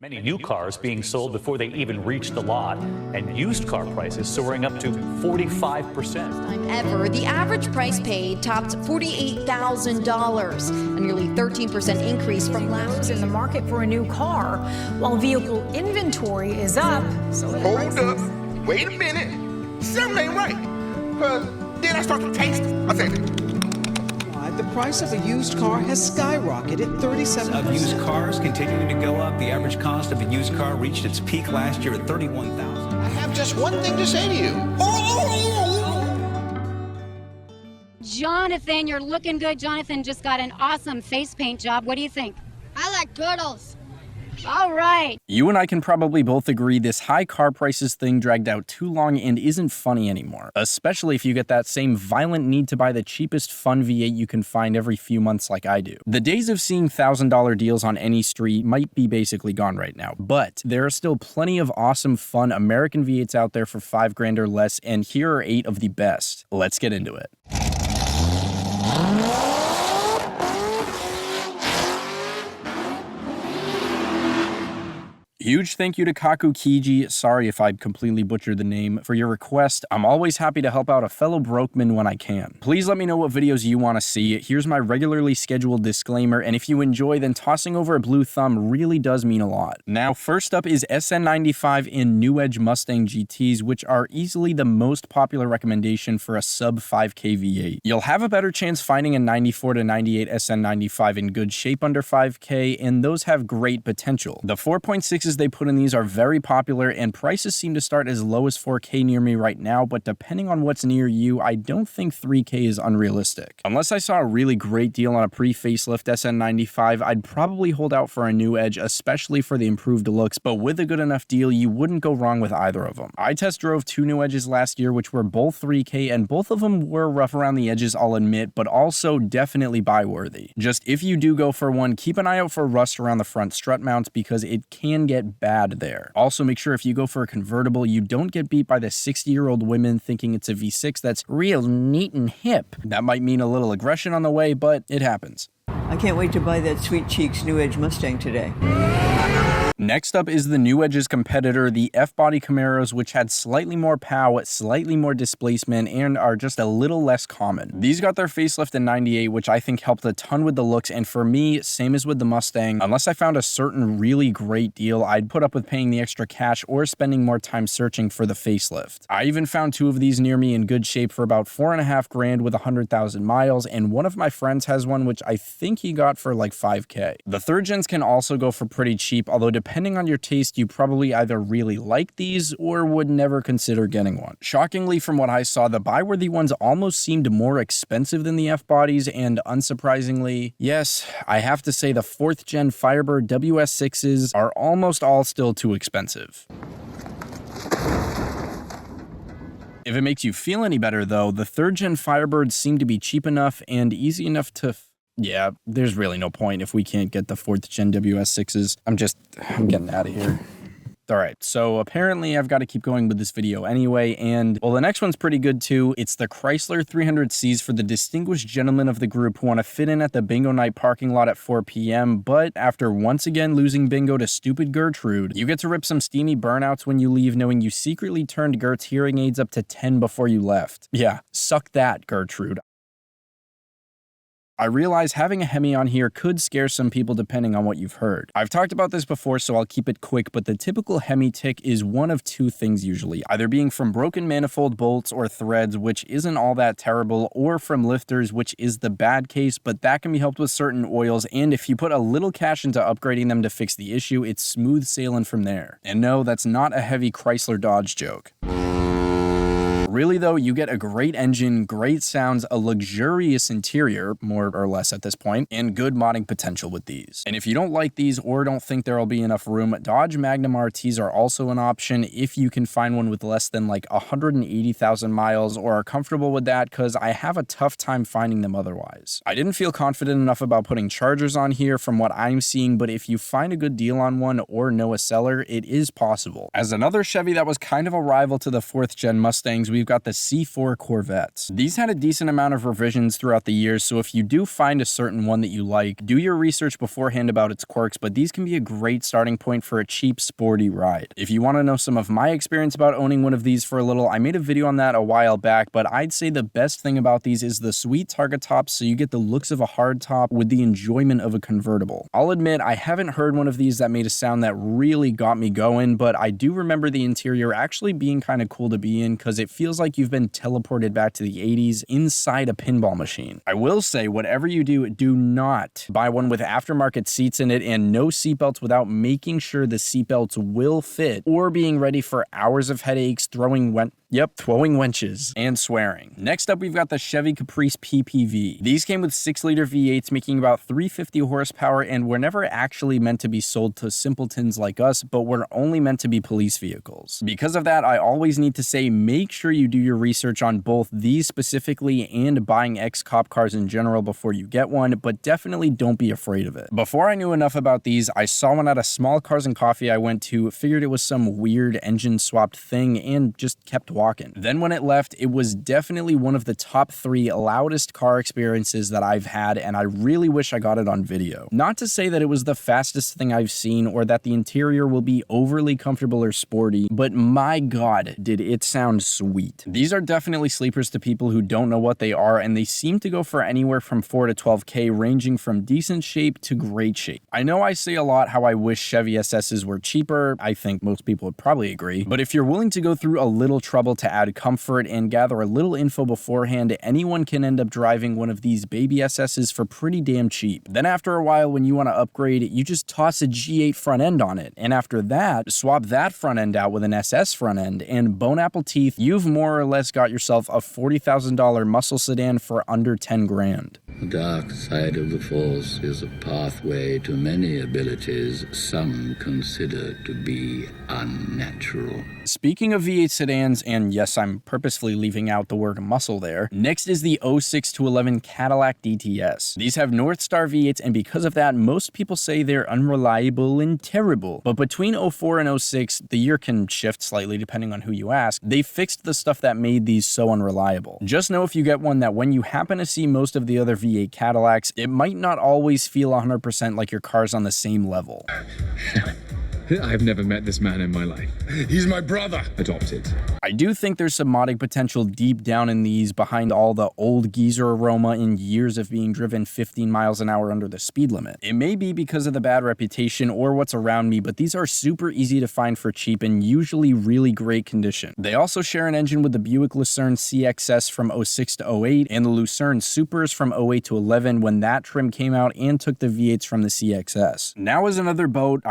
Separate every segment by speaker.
Speaker 1: Many new cars being sold before they even reach the lot, and used car prices soaring up to 45%.
Speaker 2: Time ever, the average price paid topped $48,000, a nearly 13% increase from last year.
Speaker 3: In the market for a new car, while vehicle inventory is up. So
Speaker 4: hold up, wait a minute, something ain't right. Then I start to taste it. I said,
Speaker 5: the price of a used car has skyrocketed 37%.
Speaker 6: Of used cars continuing to go up. The average cost of a used car reached its peak last year at $31,000.
Speaker 4: I have just one thing to say to you.
Speaker 7: Jonathan, you're looking good. Jonathan just got an awesome face paint job. What do you think?
Speaker 8: I like turtles.
Speaker 7: All right.
Speaker 9: You and I can probably both agree this high car prices thing dragged out too long and isn't funny anymore, especially if you get that same violent need to buy the cheapest fun V8 you can find every few months like I do. The days of seeing $1,000 deals on any street might be basically gone right now, but there are still plenty of awesome, fun American V8s out there for $5 grand or less, and here are 8 of the best. Let's get into it. Huge thank you to Kaku Kiji, sorry if I completely butchered the name, for your request. I'm always happy to help out a fellow brokeman when I can. Please let me know what videos you want to see. Here's my regularly scheduled disclaimer, and if you enjoy, then tossing over a blue thumb really does mean a lot. Now, first up is SN95 and New Edge Mustang GTs, which are easily the most popular recommendation for a sub 5K V8. You'll have a better chance finding a 94 to 98 SN95 in good shape under 5K, and those have great potential. The 4.6s they put in these are very popular, and prices seem to start as low as 4K near me right now, but depending on what's near you, I don't think 3K is unrealistic. Unless I saw a really great deal on a pre-facelift SN95, I'd probably hold out for a New Edge, especially for the improved looks, but with a good enough deal, you wouldn't go wrong with either of them. I test drove 2 New Edges last year, which were both 3K, and both of them were rough around the edges, I'll admit, but also definitely buy-worthy. Just if you do go for one, keep an eye out for rust around the front strut mounts because it can get bad there. Also, make sure if you go for a convertible, you don't get beat by the 60-year-old women thinking it's a V6 that's real neat and hip. That might mean a little aggression on the way, but it happens.
Speaker 10: I can't wait to buy that Sweet Cheeks New Edge Mustang today.
Speaker 9: Next up is the New Edge's competitor, the F-body Camaros, which had slightly more pow, slightly more displacement, and are just a little less common. These got their facelift in 98, which I think helped a ton with the looks, and for me, same as with the Mustang, unless I found a certain really great deal, I'd put up with paying the extra cash or spending more time searching for the facelift. I even found 2 of these near me in good shape for about $4.5 grand with 100,000 miles, and one of my friends has one which I think he got for like 5K. The third gens can also go for pretty cheap, although depending on your taste, you probably either really like these or would never consider getting one. Shockingly, from what I saw, the buy-worthy ones almost seemed more expensive than the F-bodies, and unsurprisingly, yes, I have to say the 4th gen Firebird WS6s are almost all still too expensive. If it makes you feel any better though, the 3rd gen Firebirds seem to be cheap enough and easy enough to yeah, there's really no point if we can't get the 4th gen WS6s. I'm getting out of here. Alright, so apparently I've got to keep going with this video anyway, and, well, the next one's pretty good too. It's the Chrysler 300Cs for the distinguished gentlemen of the group who want to fit in at the bingo night parking lot at 4 p.m., but after once again losing bingo to stupid Gertrude, you get to rip some steamy burnouts when you leave knowing you secretly turned Gert's hearing aids up to 10 before you left. Yeah, suck that, Gertrude. I realize having a Hemi on here could scare some people depending on what you've heard. I've talked about this before, so I'll keep it quick, but the typical Hemi tick is one of 2 things usually, either being from broken manifold bolts or threads, which isn't all that terrible, or from lifters, which is the bad case, but that can be helped with certain oils, and if you put a little cash into upgrading them to fix the issue, it's smooth sailing from there. And no, that's not a heavy Chrysler Dodge joke. Really though, you get a great engine, great sounds, a luxurious interior, more or less at this point, and good modding potential with these. And if you don't like these or don't think there'll be enough room, Dodge Magnum RTs are also an option if you can find one with less than like 180,000 miles or are comfortable with that, because I have a tough time finding them otherwise. I didn't feel confident enough about putting chargers on here from what I'm seeing, but if you find a good deal on one or know a seller, it is possible. As another Chevy that was kind of a rival to the 4th gen Mustangs, we we've got the C4 Corvettes. These had a decent amount of revisions throughout the years, so if you do find a certain one that you like, do your research beforehand about its quirks, but these can be a great starting point for a cheap, sporty ride. If you want to know some of my experience about owning one of these for a little, I made a video on that a while back, but I'd say the best thing about these is the sweet target tops, so you get the looks of a hardtop with the enjoyment of a convertible. I'll admit, I haven't heard one of these that made a sound that really got me going, but I do remember the interior actually being kind of cool to be in because it feels like you've been teleported back to the 80s inside a pinball machine. I will say, whatever you do, do not buy one with aftermarket seats in it and no seatbelts without making sure the seatbelts will fit or being ready for hours of headaches, throwing wenches and swearing. Next up, we've got the Chevy Caprice PPV. These came with 6-liter V8s making about 350 horsepower and were never actually meant to be sold to simpletons like us, but were only meant to be police vehicles. Because of that, I always need to say, make sure you do your research on both these specifically and buying ex-cop cars in general before you get one, but definitely don't be afraid of it. Before I knew enough about these, I saw one at a small Cars and Coffee I went to, figured it was some weird engine swapped thing, and just kept walking. Then when it left, it was definitely one of the top 3 loudest car experiences that I've had, and I really wish I got it on video. Not to say that it was the fastest thing I've seen or that the interior will be overly comfortable or sporty, but my god, did it sound sweet. These are definitely sleepers to people who don't know what they are, and they seem to go for anywhere from 4 to 12K, ranging from decent shape to great shape. I know I say a lot how I wish Chevy SSs were cheaper. I think most people would probably agree, but if you're willing to go through a little trouble to add comfort and gather a little info beforehand, anyone can end up driving one of these baby SSs for pretty damn cheap. Then after a while, when you want to upgrade, you just toss a G8 front end on it, and after that, swap that front end out with an SS front end, and bone apple teeth, you've more or less got yourself a $40,000 muscle sedan for under 10 grand.
Speaker 8: The dark side of the Force is a pathway to many abilities some consider to be unnatural.
Speaker 9: Speaking of V8 sedans, and yes, I'm purposefully leaving out the word muscle there, next is the 06 to 11 Cadillac DTS. These have North Star V8s, and because of that, most people say they're unreliable and terrible. But between 04 and 06, the year can shift slightly depending on who you ask, they fixed the stuff that made these so unreliable. Just know if you get one that when you happen to see most of the other V8 Cadillacs, it might not always feel 100% like your car's on the same level.
Speaker 11: I've never met this man in my life. He's my brother. Adopted. I
Speaker 9: do think there's some modding potential deep down in these behind all the old geezer aroma and years of being driven 15 miles an hour under the speed limit. It may be because of the bad reputation or what's around me, but these are super easy to find for cheap and usually really great condition. They also share an engine with the Buick Lucerne CXS from 06 to 08 and the Lucerne Supers from 08 to 11 when that trim came out and took the V8s from the CXS. Now is another boat,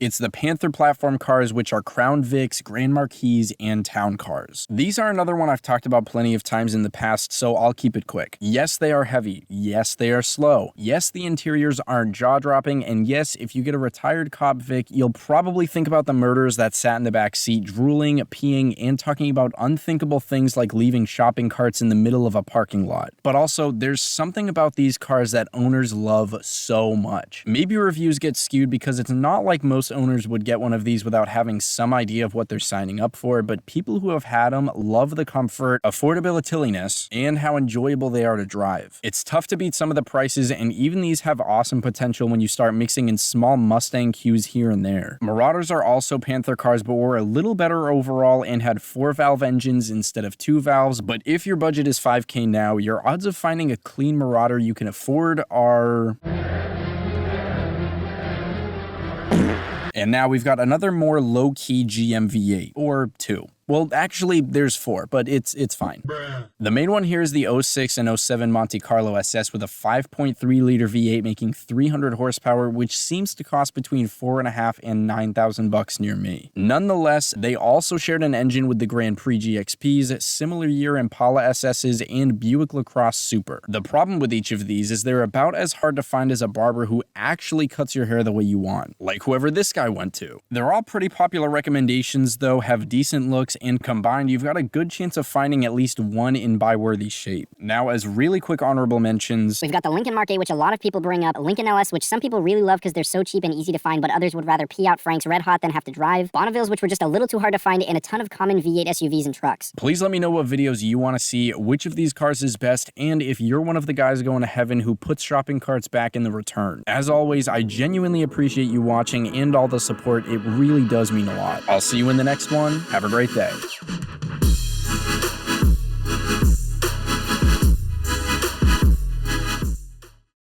Speaker 9: it's the Panther platform cars, which are Crown Vics, Grand Marquis, and town cars. These are another one I've talked about plenty of times in the past, so I'll keep it quick. Yes, they are heavy. Yes, they are slow. Yes, the interiors aren't jaw-dropping, and yes, if you get a retired cop Vic, you'll probably think about the murderers that sat in the back seat, drooling, peeing, and talking about unthinkable things like leaving shopping carts in the middle of a parking lot. But also, there's something about these cars that owners love so much. Maybe reviews get skewed because it's not like most owners would get one of these without having some idea of what they're signing up for, but people who have had them love the comfort, affordability-ness, and how enjoyable they are to drive. It's tough to beat some of the prices, and even these have awesome potential when you start mixing in small Mustang cues here and there. Marauders are also Panther cars, but were a little better overall and had 4-valve engines instead of 2 valves, but if your budget is $5K now, your odds of finding a clean Marauder you can afford are... And now we've got another more low-key GM V8, or 2. Well, actually, there's 4, but it's fine. The main one here is the 06 and 07 Monte Carlo SS with a 5.3-liter V8 making 300 horsepower, which seems to cost between $4,500 and $9,000 near me. Nonetheless, they also shared an engine with the Grand Prix GXPs, similar year Impala SSs, and Buick LaCrosse Super. The problem with each of these is they're about as hard to find as a barber who actually cuts your hair the way you want, like whoever this guy went to. They're all pretty popular recommendations, though, have decent looks, and combined, you've got a good chance of finding at least one in buy-worthy shape. Now, as really quick honorable mentions,
Speaker 12: we've got the Lincoln Mark 8, which a lot of people bring up, Lincoln LS, which some people really love because they're so cheap and easy to find, but others would rather pee out Frank's Red Hot than have to drive, Bonnevilles, which were just a little too hard to find, and a ton of common V8 SUVs and trucks.
Speaker 9: Please let me know what videos you want to see, which of these cars is best, and if you're one of the guys going to heaven who puts shopping carts back in the return. As always, I genuinely appreciate you watching and all the support. It really does mean a lot. I'll see you in the next one. Have a great day.